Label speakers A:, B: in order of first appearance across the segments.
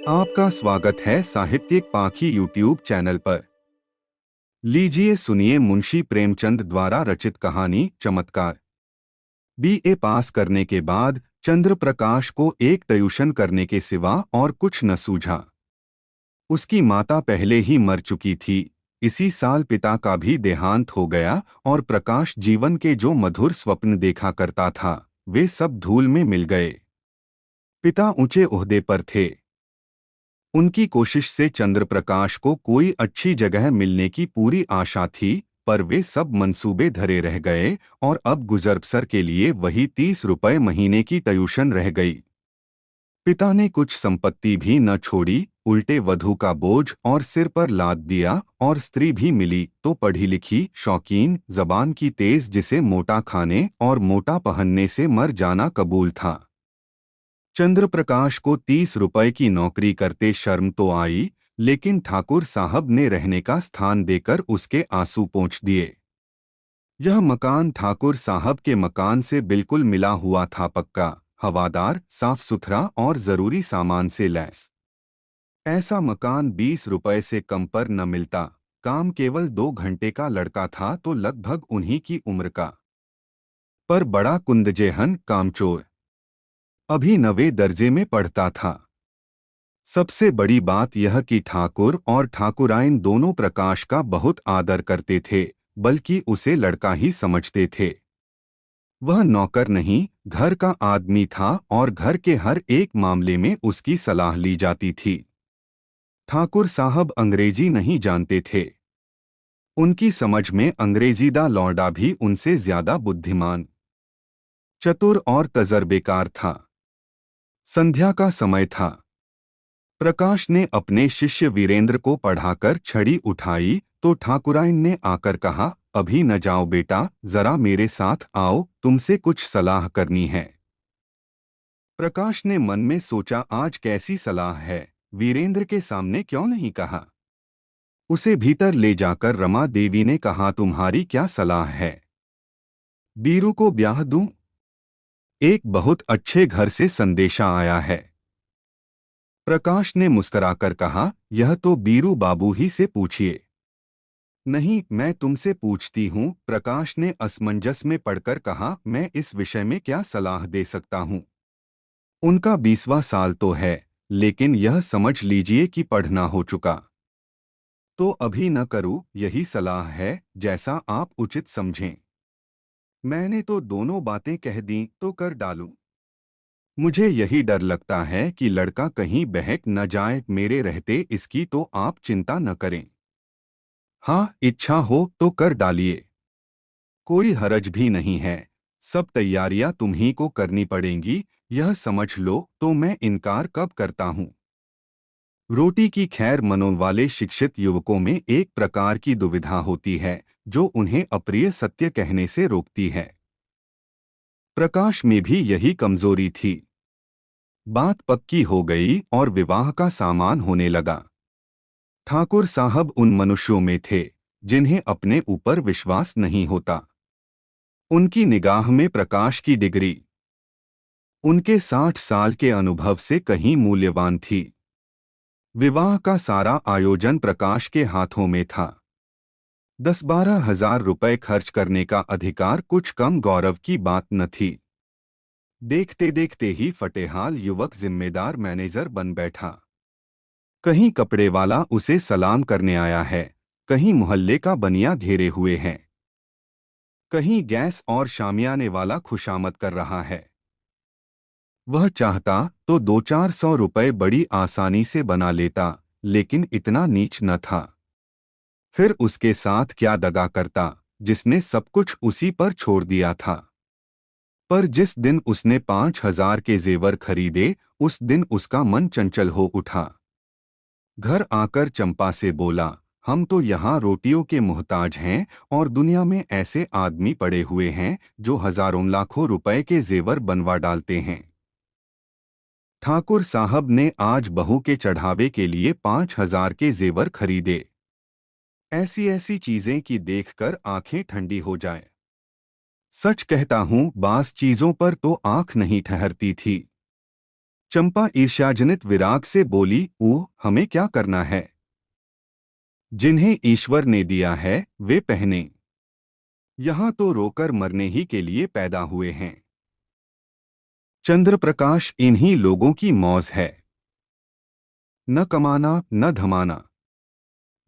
A: आपका स्वागत है साहित्यिक पाखी यूट्यूब चैनल पर। लीजिए सुनिए मुंशी प्रेमचंद द्वारा रचित कहानी चमत्कार। बीए पास करने के बाद चंद्र प्रकाश को एक ट्यूशन करने के सिवा और कुछ न सूझा। उसकी माता पहले ही मर चुकी थी। इसी साल पिता का भी देहांत हो गया और प्रकाश जीवन के जो मधुर स्वप्न देखा करता था वे सब धूल में मिल गए। पिता ऊंचे ओहदे पर थे। उनकी कोशिश से चंद्रप्रकाश को कोई अच्छी जगह मिलने की पूरी आशा थी, पर वे सब मंसूबे धरे रह गए और अब गुजरबसर के लिए वही 30 रुपए महीने की ट्यूशन रह गई। पिता ने कुछ संपत्ति भी न छोड़ी, उल्टे वधू का बोझ और सिर पर लाद दिया और स्त्री भी मिली तो पढ़ी लिखी, शौकीन, जबान की तेज, जिसे मोटा खाने और मोटा पहनने से मर जाना कबूल था। चंद्रप्रकाश को 30 रुपए की नौकरी करते शर्म तो आई, लेकिन ठाकुर साहब ने रहने का स्थान देकर उसके आंसू पोंछ दिए। यह मकान ठाकुर साहब के मकान से बिल्कुल मिला हुआ था, पक्का, हवादार, साफ सुथरा और जरूरी सामान से लैस। ऐसा मकान 20 रुपए से कम पर न मिलता। काम केवल 2 घंटे का लड़का था तो लगभग उन्हीं की उम्र का, पर बड़ा कुंदजेहन, कामचोर। अभी 9वें दर्जे में पढ़ता था। सबसे बड़ी बात यह कि ठाकुर और ठाकुराइन दोनों प्रकाश का बहुत आदर करते थे, बल्कि उसे लड़का ही समझते थे। वह नौकर नहीं, घर का आदमी था और घर के हर एक मामले में उसकी सलाह ली जाती थी। ठाकुर साहब अंग्रेजी नहीं जानते थे। उनकी समझ में अंग्रेजीदा लौंडा भी उनसे ज्यादा बुद्धिमान, चतुर और तजर्बेकार था। संध्या का समय था। प्रकाश ने अपने शिष्य वीरेंद्र को पढ़ाकर छड़ी उठाई तो ठाकुराइन ने आकर कहा, अभी न जाओ बेटा, जरा मेरे साथ आओ, तुमसे कुछ सलाह करनी है। प्रकाश ने मन में सोचा, आज कैसी सलाह है, वीरेंद्र के सामने क्यों नहीं कहा। उसे भीतर ले जाकर रमा देवी ने कहा, तुम्हारी क्या सलाह है? बीरू को ब्याह दूं? एक बहुत अच्छे घर से संदेशा आया है। प्रकाश ने मुस्कराकर कहा, यह तो बीरू बाबू ही से पूछिए। नहीं, मैं तुमसे पूछती हूँ, प्रकाश ने असमंजस में पड़कर कहा, मैं इस विषय में क्या सलाह दे सकता हूँ? उनका 20वां साल तो है, लेकिन यह समझ लीजिए कि पढ़ना हो चुका। तो अभी न करूँ, यही सलाह है, जैसा आप उचित समझें। मैंने तो दोनों बातें कह दी तो कर डालूं। मुझे यही डर लगता है कि लड़का कहीं बहक न जाए मेरे रहते, इसकी तो आप चिंता न करें। हाँ, इच्छा हो तो कर डालिए, कोई हरज भी नहीं है। सब तैयारियां तुम्ही को करनी पड़ेंगी, यह समझ लो, तो मैं इनकार कब करता हूँ। रोटी की खैर मनों वाले शिक्षित युवकों में एक प्रकार की दुविधा होती है जो उन्हें अप्रिय सत्य कहने से रोकती है। प्रकाश में भी यही कमजोरी थी। बात पक्की हो गई और विवाह का सामान होने लगा। ठाकुर साहब उन मनुष्यों में थे जिन्हें अपने ऊपर विश्वास नहीं होता। उनकी निगाह में प्रकाश की डिग्री उनके 60 साल के अनुभव से कहीं मूल्यवान थी। विवाह का सारा आयोजन प्रकाश के हाथों में था। 10-12 हजार रुपए खर्च करने का अधिकार कुछ कम गौरव की बात न थी। देखते देखते ही फटेहाल युवक जिम्मेदार मैनेजर बन बैठा। कहीं कपड़े वाला उसे सलाम करने आया है, कहीं मोहल्ले का बनिया घेरे हुए हैं, कहीं गैस और शामियाने वाला खुशामद कर रहा है। वह चाहता तो 200-400 रुपए बड़ी आसानी से बना लेता, लेकिन इतना नीच न था। फिर उसके साथ क्या दगा करता, जिसने सब कुछ उसी पर छोड़ दिया था। पर जिस दिन उसने 5,000 के जेवर खरीदे, उस दिन उसका मन चंचल हो उठा। घर आकर चंपा से बोला, हम तो यहाँ रोटियों के मोहताज हैं और दुनिया में ऐसे आदमी पड़े हुए हैं जो हजारों लाखों रुपए के जेवर बनवा डालते हैं। ठाकुर साहब ने आज बहू के चढ़ावे के लिए 5,000 के जेवर खरीदे। ऐसी ऐसी चीजें कि देखकर आंखें ठंडी हो जाए। सच कहता हूँ, बास चीजों पर तो आंख नहीं ठहरती थी। चंपा ईर्ष्याजनित विराग से बोली, ओह, हमें क्या करना है? जिन्हें ईश्वर ने दिया है वे पहने। यहाँ तो रोकर मरने ही के लिए पैदा हुए हैं। चंद्र प्रकाश इन्हीं लोगों की मौज है। न कमाना न धमाना।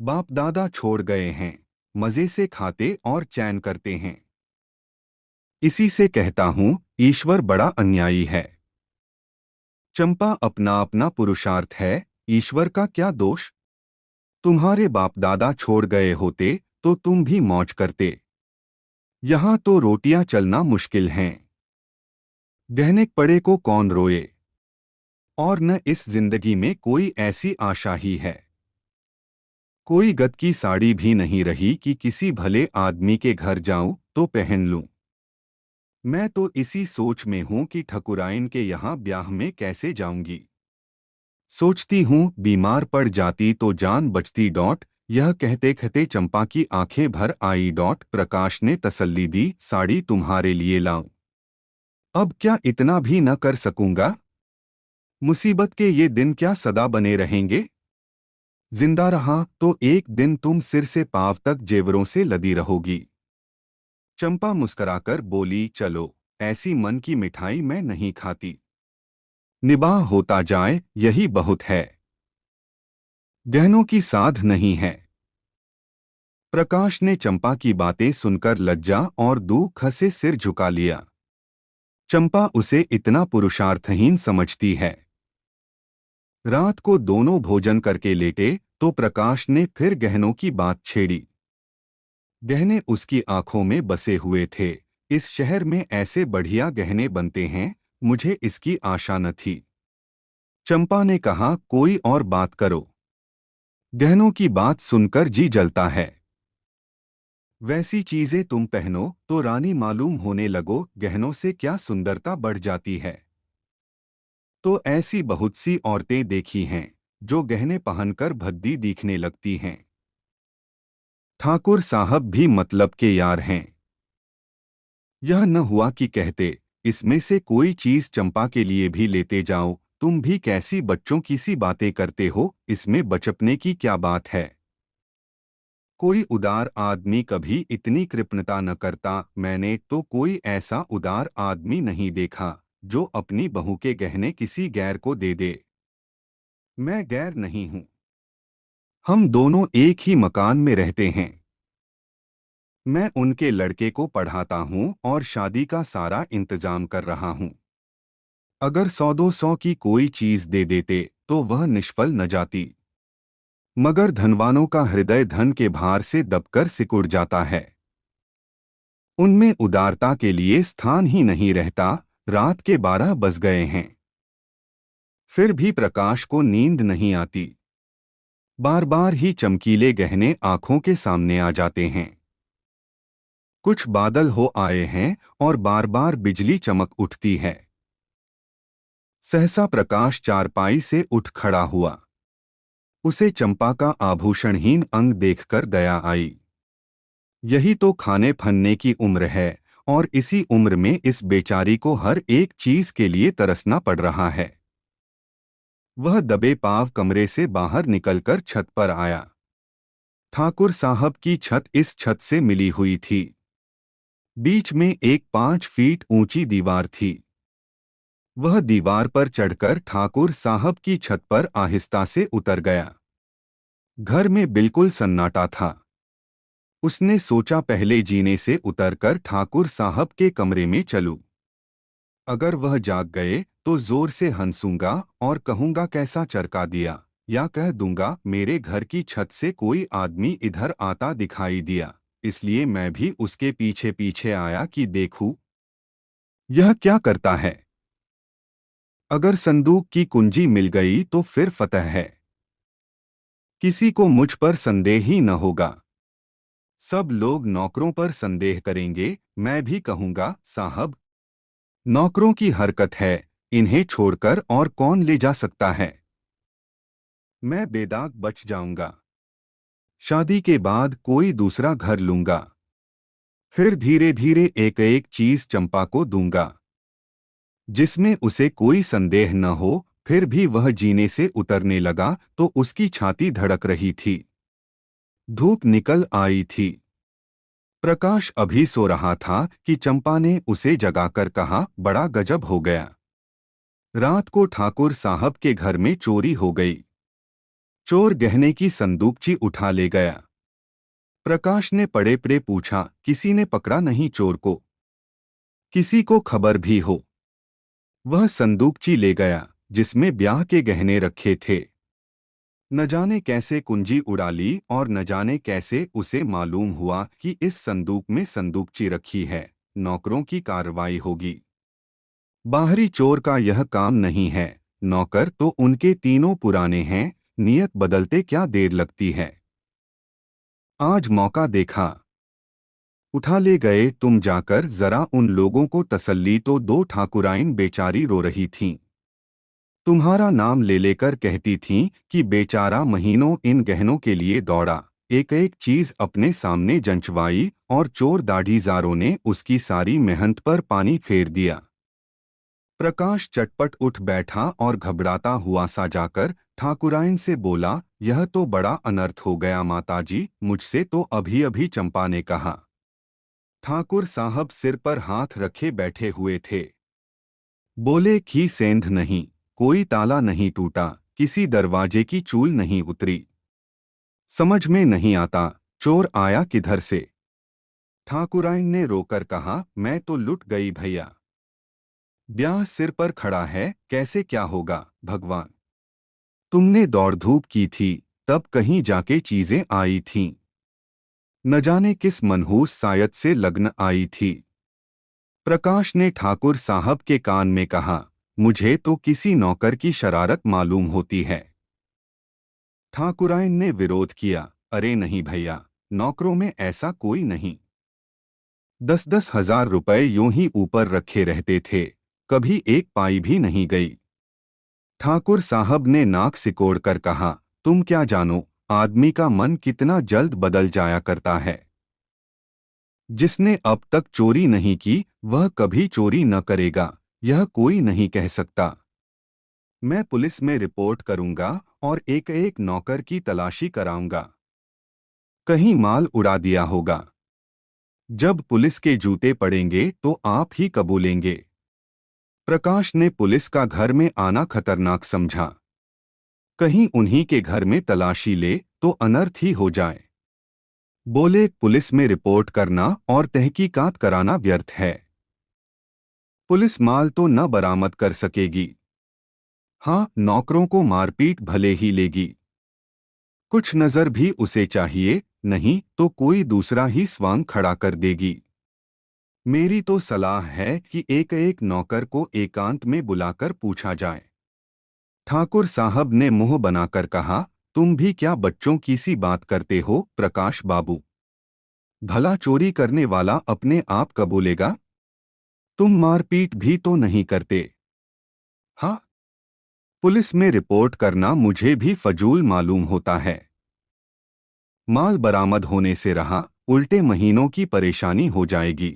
A: बाप दादा छोड़ गए हैं, मजे से खाते और चैन करते हैं। इसी से कहता हूं, ईश्वर बड़ा अन्यायी है। चंपा अपना अपना पुरुषार्थ है, ईश्वर का क्या दोष? तुम्हारे बाप दादा छोड़ गए होते तो तुम भी मौज करते। यहाँ तो रोटियां चलना मुश्किल हैं। गहने पड़े को कौन रोए? और न इस जिंदगी में कोई ऐसी आशा ही है। कोई गत की साड़ी भी नहीं रही कि किसी भले आदमी के घर जाऊं तो पहन लूं। मैं तो इसी सोच में हूं कि ठकुराइन के यहाँ ब्याह में कैसे जाऊंगी। सोचती हूं बीमार पड़ जाती तो जान बचती। यह कहते कहते चंपा की आंखें भर आई। प्रकाश ने तसल्ली दी, साड़ी तुम्हारे लिए लाऊं। अब क्या इतना भी न कर सकूंगा? मुसीबत के ये दिन क्या सदा बने रहेंगे? जिंदा रहा तो एक दिन तुम सिर से पांव तक जेवरों से लदी रहोगी। चंपा मुस्कुराकर बोली, चलो, ऐसी मन की मिठाई मैं नहीं खाती। निबाह होता जाए यही बहुत है। गहनों की साध नहीं है। प्रकाश ने चंपा की बातें सुनकर लज्जा और दुख से सिर झुका लिया। चंपा उसे इतना पुरुषार्थहीन समझती है। रात को दोनों भोजन करके लेटे तो प्रकाश ने फिर गहनों की बात छेड़ी। गहने उसकी आंखों में बसे हुए थे। इस शहर में ऐसे बढ़िया गहने बनते हैं, मुझे इसकी आशा न थी। चंपा ने कहा, कोई और बात करो। गहनों की बात सुनकर जी जलता है। वैसी चीजें तुम पहनो तो रानी मालूम होने लगो। गहनों से क्या सुंदरता बढ़ जाती है। तो ऐसी बहुत सी औरतें देखी हैं जो गहने पहनकर भद्दी दिखने लगती हैं। ठाकुर साहब भी मतलब के यार हैं। यह न हुआ कि कहते, इसमें से कोई चीज चंपा के लिए भी लेते जाओ। तुम भी कैसी बच्चों की सी बातें करते हो, इसमें बचपने की क्या बात है? कोई उदार आदमी कभी इतनी कृपणता न करता। मैंने तो कोई ऐसा उदार आदमी नहीं देखा जो अपनी बहू के गहने किसी गैर को दे दे। मैं गैर नहीं हूं। हम दोनों एक ही मकान में रहते हैं। मैं उनके लड़के को पढ़ाता हूं और शादी का सारा इंतजाम कर रहा हूं। अगर 100-200 की कोई चीज दे देते तो वह निष्फल न जाती। मगर धनवानों का हृदय धन के भार से दबकर सिकुड़ जाता है। उनमें उदारता के लिए स्थान ही नहीं रहता। रात के 12 बज गए हैं, फिर भी प्रकाश को नींद नहीं आती। बार बार ही चमकीले गहने आंखों के सामने आ जाते हैं। कुछ बादल हो आए हैं और बार बार बिजली चमक उठती है। सहसा प्रकाश चारपाई से उठ खड़ा हुआ। उसे चंपा का आभूषणहीन अंग देखकर दया आई। यही तो खाने फनने की उम्र है और इसी उम्र में इस बेचारी को हर एक चीज के लिए तरसना पड़ रहा है। वह दबे पांव कमरे से बाहर निकलकर छत पर आया। ठाकुर साहब की छत इस छत से मिली हुई थी। बीच में एक 5 फीट ऊंची दीवार थी। वह दीवार पर चढ़कर ठाकुर साहब की छत पर आहिस्ता से उतर गया। घर में बिल्कुल सन्नाटा था। उसने सोचा, पहले जीने से उतरकर ठाकुर साहब के कमरे में चलूं। अगर वह जाग गए तो जोर से हंसूंगा और कहूंगा, कैसा चरका दिया, या कह दूंगा, मेरे घर की छत से कोई आदमी इधर आता दिखाई दिया, इसलिए मैं भी उसके पीछे पीछे आया कि देखूं यह क्या करता है। अगर संदूक की कुंजी मिल गई तो फिर फतह है। किसी को मुझ पर संदेह ही न होगा। सब लोग नौकरों पर संदेह करेंगे। मैं भी कहूंगा, साहब, नौकरों की हरकत है, इन्हें छोड़कर और कौन ले जा सकता है। मैं बेदाग बच जाऊंगा। शादी के बाद कोई दूसरा घर लूंगा। फिर धीरे धीरे एक एक चीज चंपा को दूंगा जिसमें उसे कोई संदेह न हो। फिर भी वह जीने से उतरने लगा तो उसकी छाती धड़क रही थी। धूप निकल आई थी। प्रकाश अभी सो रहा था कि चंपा ने उसे जगाकर कहा, बड़ा गजब हो गया। रात को ठाकुर साहब के घर में चोरी हो गई। चोर गहने की संदूकची उठा ले गया। प्रकाश ने पड़े पड़े पूछा, किसी ने पकड़ा नहीं चोर को? किसी को खबर भी हो? वह संदूकची ले गया जिसमें ब्याह के गहने रखे थे। न जाने कैसे कुंजी उड़ा ली और न जाने कैसे उसे मालूम हुआ कि इस संदूक में संदूकची रखी है। नौकरों की कार्रवाई होगी। बाहरी चोर का यह काम नहीं है। नौकर तो उनके तीनों पुराने हैं, नियत बदलते क्या देर लगती है। आज मौका देखा। उठा ले गए। तुम जाकर जरा उन लोगों को तसल्ली तो दो। ठाकुराइन बेचारी रो रही थीं। तुम्हारा नाम ले लेकर कहती थीं कि बेचारा महीनों इन गहनों के लिए दौड़ा, एक एक चीज अपने सामने जंचवाई और चोर दाढ़ीजारों ने उसकी सारी मेहनत पर पानी फेर दिया। प्रकाश चटपट उठ बैठा और घबराता हुआ सा जाकर ठाकुराइन से बोला, यह तो बड़ा अनर्थ हो गया माताजी, मुझसे तो अभी अभी चंपा ने कहा। ठाकुर साहब सिर पर हाथ रखे बैठे हुए थे। बोले, की सेंध नहीं, कोई ताला नहीं टूटा, किसी दरवाजे की चूल नहीं उतरी। समझ में नहीं आता चोर आया किधर से। ठाकुराइन ने रोकर कहा, मैं तो लुट गई भैया। ब्याह सिर पर खड़ा है, कैसे क्या होगा भगवान। तुमने दौड़ धूप की थी, तब कहीं जाके चीजें आई थीं। न जाने किस मनहूस सायत से लग्न आई थी। प्रकाश ने ठाकुर साहब के कान में कहा, मुझे तो किसी नौकर की शरारत मालूम होती है। ठाकुराइन ने विरोध किया, अरे नहीं भैया, नौकरों में ऐसा कोई नहीं। 10-10 हजार रुपए यूं ही ऊपर रखे रहते थे, कभी एक पाई भी नहीं गई। ठाकुर साहब ने नाक सिकोड़ कर कहा, तुम क्या जानो, आदमी का मन कितना जल्द बदल जाया करता है। जिसने अब तक चोरी नहीं की वह कभी चोरी न करेगा, यह कोई नहीं कह सकता। मैं पुलिस में रिपोर्ट करूंगा और एक एक नौकर की तलाशी कराऊंगा। कहीं माल उड़ा दिया होगा। जब पुलिस के जूते पड़ेंगे तो आप ही कबूलेंगे। प्रकाश ने पुलिस का घर में आना खतरनाक समझा। कहीं उन्हीं के घर में तलाशी ले तो अनर्थ ही हो जाए। बोले, पुलिस में रिपोर्ट करना और तहकीकात कराना व्यर्थ है। पुलिस माल तो न बरामद कर सकेगी। हाँ, नौकरों को मारपीट भले ही लेगी। कुछ नजर भी उसे चाहिए, नहीं तो कोई दूसरा ही स्वांग खड़ा कर देगी। मेरी तो सलाह है कि एक एक नौकर को एकांत में बुलाकर पूछा जाए। ठाकुर साहब ने मुंह बनाकर कहा, तुम भी क्या बच्चों की सी बात करते हो प्रकाश बाबू। भला चोरी करने वाला अपने आप कबूलेगा? तुम मारपीट भी तो नहीं करते। हाँ, पुलिस में रिपोर्ट करना मुझे भी फजूल मालूम होता है। माल बरामद होने से रहा, उल्टे महीनों की परेशानी हो जाएगी।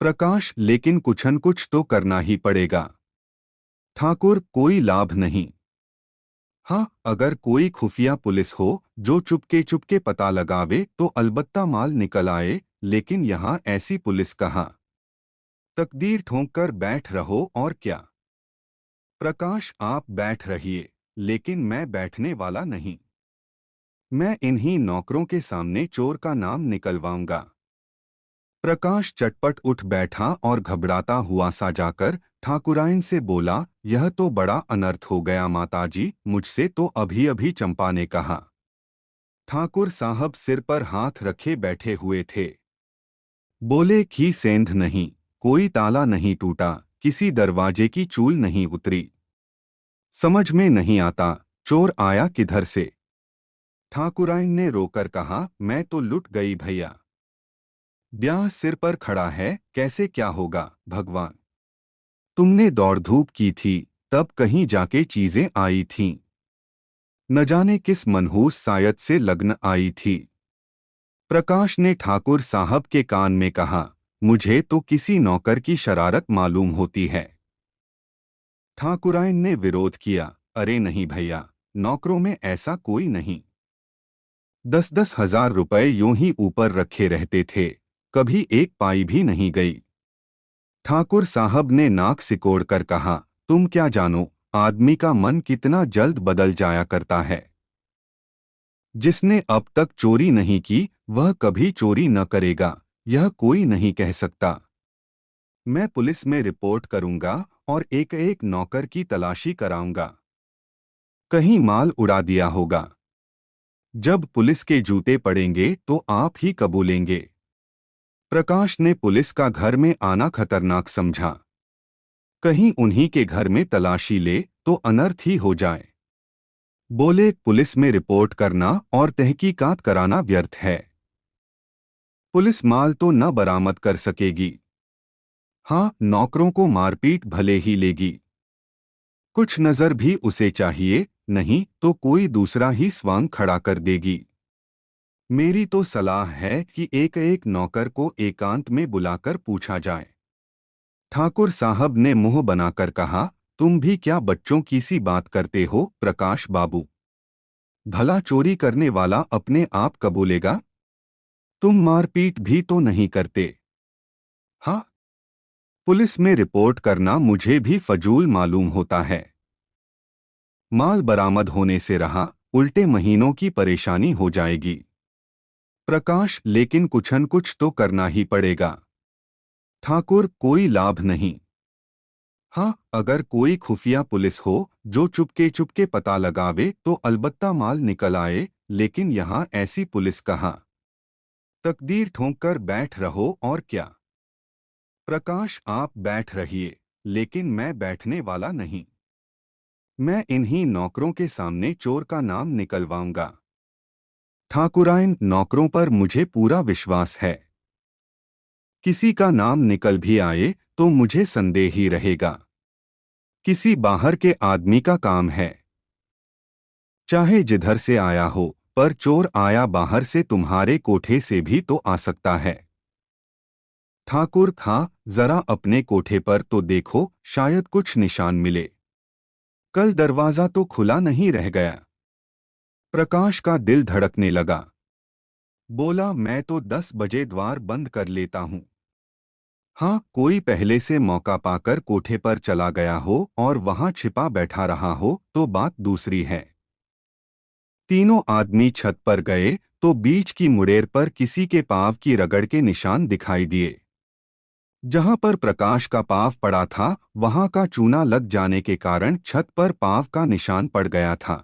A: प्रकाश, लेकिन कुछन कुछ तो करना ही पड़ेगा। ठाकुर, कोई लाभ नहीं। हाँ, अगर कोई खुफिया पुलिस हो जो चुपके चुपके पता लगावे तो अलबत्ता माल निकल आए, लेकिन यहाँ ऐसी पुलिस कहाँ। तकदीर ठोंक कर बैठ रहो और क्या। प्रकाश, आप बैठ रहिए, लेकिन मैं बैठने वाला नहीं। मैं इन्हीं नौकरों के सामने चोर का नाम निकलवाऊंगा। प्रकाश चटपट उठ बैठा और घबराता हुआ सा जाकर ठाकुराइन से बोला, यह तो बड़ा अनर्थ हो गया माताजी, मुझसे तो अभी अभी चंपा ने कहा। ठाकुर साहब सिर पर हाथ रखे बैठे हुए थे। बोले, की सेंध नहीं, कोई ताला नहीं टूटा, किसी दरवाजे की चूल नहीं उतरी। समझ में नहीं आता चोर आया किधर से। ठाकुराइन ने रोकर कहा, मैं तो लुट गई भैया। ब्याह सिर पर खड़ा है, कैसे क्या होगा भगवान। तुमने दौड़ धूप की थी, तब कहीं जाके चीजें आई थीं। न जाने किस मनहूस सायत से लग्न आई थी। प्रकाश ने ठाकुर साहब के कान में कहा, मुझे तो किसी नौकर की शरारत मालूम होती है। ठाकुरायन ने विरोध किया, अरे नहीं भैया, नौकरों में ऐसा कोई नहीं। 10-10 हजार रुपए यूं ही ऊपर रखे रहते थे, कभी एक पाई भी नहीं गई। ठाकुर साहब ने नाक सिकोड़कर कहा, तुम क्या जानो, आदमी का मन कितना जल्द बदल जाया करता है। जिसने अब तक चोरी नहीं की वह कभी चोरी न करेगा, यह कोई नहीं कह सकता। मैं पुलिस में रिपोर्ट करूंगा और एक एक नौकर की तलाशी कराऊंगा। कहीं माल उड़ा दिया होगा। जब पुलिस के जूते पड़ेंगे तो आप ही कबूलेंगे। प्रकाश ने पुलिस का घर में आना खतरनाक समझा। कहीं उन्हीं के घर में तलाशी ले तो अनर्थ ही हो जाए। बोले, पुलिस में रिपोर्ट करना और तहकीकात कराना व्यर्थ है। पुलिस माल तो न बरामद कर सकेगी। हाँ, नौकरों को मारपीट भले ही लेगी। कुछ नजर भी उसे चाहिए, नहीं तो कोई दूसरा ही स्वांग खड़ा कर देगी। मेरी तो सलाह है कि एक एक नौकर को एकांत में बुलाकर पूछा जाए। ठाकुर साहब ने मुंह बनाकर कहा, तुम भी क्या बच्चों की सी बात करते हो प्रकाश बाबू। भला चोरी करने वाला अपने आप कबूलेगा? तुम मारपीट भी तो नहीं करते। हाँ, पुलिस में रिपोर्ट करना मुझे भी फजूल मालूम होता है। माल बरामद होने से रहा, उल्टे महीनों की परेशानी हो जाएगी। प्रकाश, लेकिन कुछन कुछ तो करना ही पड़ेगा। ठाकुर, कोई लाभ नहीं। हाँ, अगर कोई खुफिया पुलिस हो जो चुपके चुपके पता लगावे तो अलबत्ता माल निकल आए, लेकिन यहाँ ऐसी पुलिस कहाँ। तकदीर ठोंक कर बैठ रहो और क्या। प्रकाश, आप बैठ रहिए, लेकिन मैं बैठने वाला नहीं। मैं इन्हीं नौकरों के सामने चोर का नाम निकलवाऊंगा। ठाकुरायन, नौकरों पर मुझे पूरा विश्वास है। किसी का नाम निकल भी आए तो मुझे संदेह ही रहेगा। किसी बाहर के आदमी का काम है। चाहे जिधर से आया हो, पर चोर आया बाहर से तुम्हारे कोठे से भी तो आ सकता है। ठाकुर, खां, जरा अपने कोठे पर तो देखो, शायद कुछ निशान मिले। कल दरवाजा तो खुला नहीं रह गया। प्रकाश का दिल धड़कने लगा। बोला, मैं तो 10 बजे द्वार बंद कर लेता हूं। हाँ, कोई पहले से मौका पाकर कोठे पर चला गया हो और वहां छिपा बैठा रहा हो तो बात दूसरी है। तीनों आदमी छत पर गए तो बीच की मुड़ेर पर किसी के पांव की रगड़ के निशान दिखाई दिए। जहां पर प्रकाश का पांव पड़ा था वहां का चूना लग जाने के कारण छत पर पांव का निशान पड़ गया था।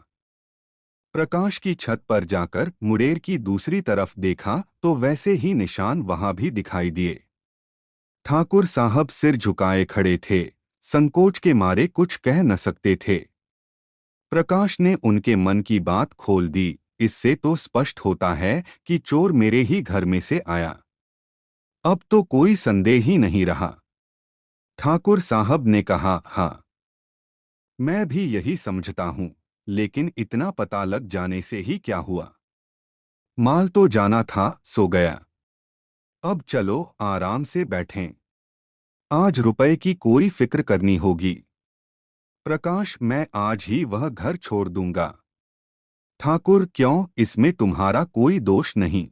A: प्रकाश की छत पर जाकर मुड़ेर की दूसरी तरफ देखा तो वैसे ही निशान वहां भी दिखाई दिए। ठाकुर साहब सिर झुकाए खड़े थे, संकोच के मारे कुछ कह न सकते थे। प्रकाश ने उनके मन की बात खोल दी, इससे तो स्पष्ट होता है कि चोर मेरे ही घर में से आया। अब तो कोई संदेह ही नहीं रहा। ठाकुर साहब ने कहा, हाँ, मैं भी यही समझता हूँ, लेकिन इतना पता लग जाने से ही क्या हुआ। माल तो जाना था, सो गया। अब चलो आराम से बैठें। आज रुपए की कोई फिक्र करनी होगी। प्रकाश, मैं आज ही वह घर छोड़ दूंगा। ठाकुर, क्यों, इसमें तुम्हारा कोई दोष नहीं।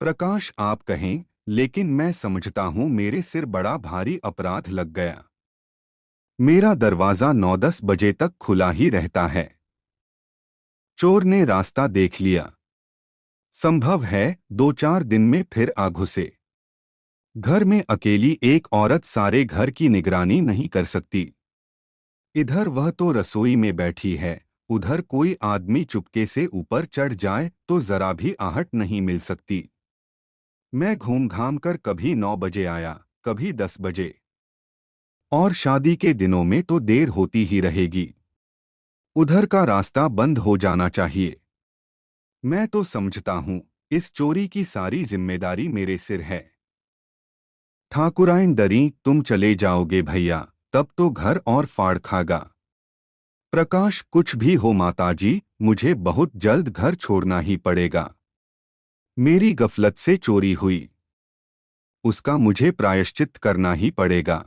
A: प्रकाश, आप कहें, लेकिन मैं समझता हूं मेरे सिर बड़ा भारी अपराध लग गया। मेरा दरवाजा 9-10 बजे तक खुला ही रहता है। चोर ने रास्ता देख लिया। संभव है 2-4 दिन में फिर आ घुसे। घर में अकेली एक औरत सारे घर की निगरानी नहीं कर सकती। इधर वह तो रसोई में बैठी है, उधर कोई आदमी चुपके से ऊपर चढ़ जाए तो जरा भी आहट नहीं मिल सकती। मैं घूम घाम कर कभी 9 बजे आया, कभी 10 बजे। और शादी के दिनों में तो देर होती ही रहेगी। उधर का रास्ता बंद हो जाना चाहिए। मैं तो समझता हूँ इस चोरी की सारी जिम्मेदारी मेरे सिर है। ठाकुराइन डरी, तुम चले जाओगे भैया, तब तो घर और फाड़ खागा। प्रकाश, कुछ भी हो माताजी, मुझे बहुत जल्द घर छोड़ना ही पड़ेगा। मेरी गफलत से चोरी हुई, उसका मुझे प्रायश्चित करना ही पड़ेगा।